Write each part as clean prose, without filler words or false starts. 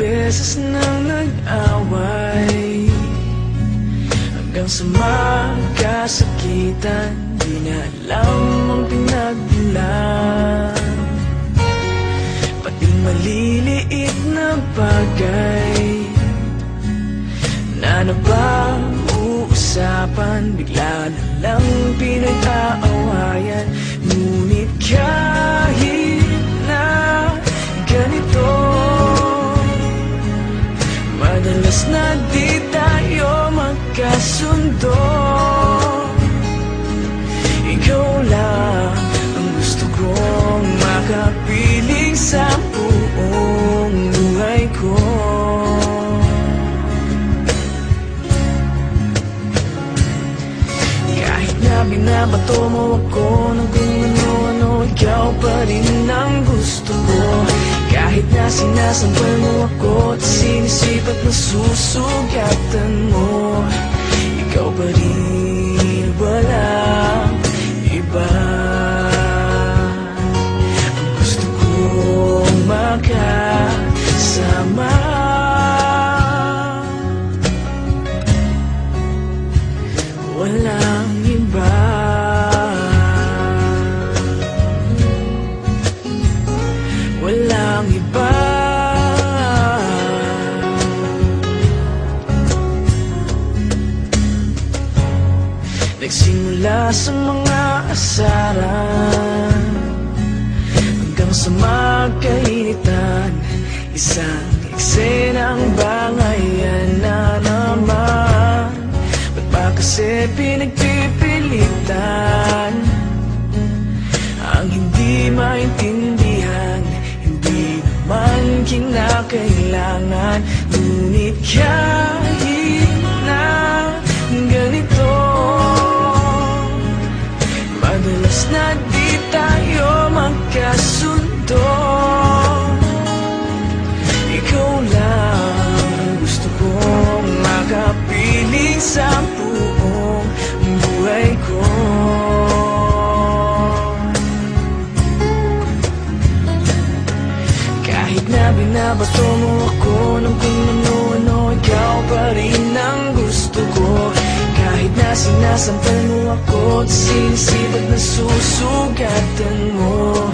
beses nang nag-away, hanggang sa magkasakitan, di na alam ang pinagmulan. Pati maliliit na bagay na napag-uusapan, bigla na lang pinag-aawayan. Ngunit kahit na ganito, madalas na di tayo magkasundo. Ikaw lang ang gusto kong makapiling sa buong buhay ko. Kahit na binabato mo ako ng kung ano-ano, ikaw pa rin ang gusto ko. Kahit na sinasampal mo ako at sinisipat na susugatan mo, ikaw pa rin, walang iba. Ang gusto kong makasama, walang iba. Walang iba. Nagsimula sa mga asaran hanggang sa magkainitan, isang eksenang bangayan na naman. Ba't ba kasi pinagpipilitan ang hindi maintindihan? Hindi naman kinakailangan. Ngunit kahit na ganito, madalas na di tayo magkasundo. Ikaw lang ang gusto kong makapiling sa buong buhay ko. Kahit na binabato mo ako ng kung ano-ano, ikaw pa rin ang gusto ko. Kahit na sinasampal mo ako at sinisipat na susugatan mo,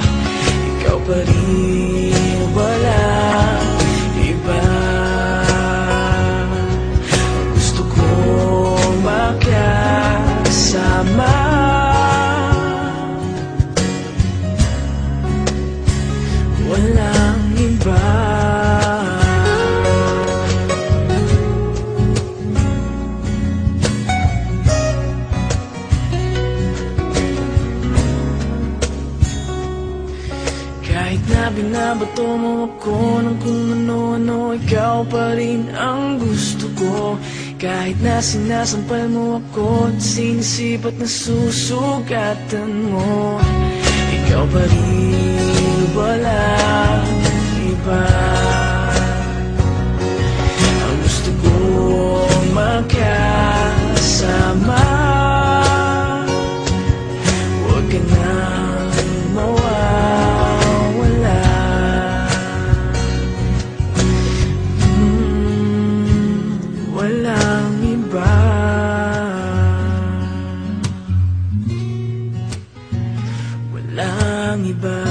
ikaw pa rin, walang iba. Ang gusto kong makasama, walang iba. Kahit na binabato mo ako ng kung ano-ano, ikaw pa rin ang gusto ko. Kahit na sinasampal mo ako at sinisipat na susugatan mo, ikaw pa rin, walang iba. Ang gusto kong makasama, huwag ka nang mawawala. Walang iba. Walang iba.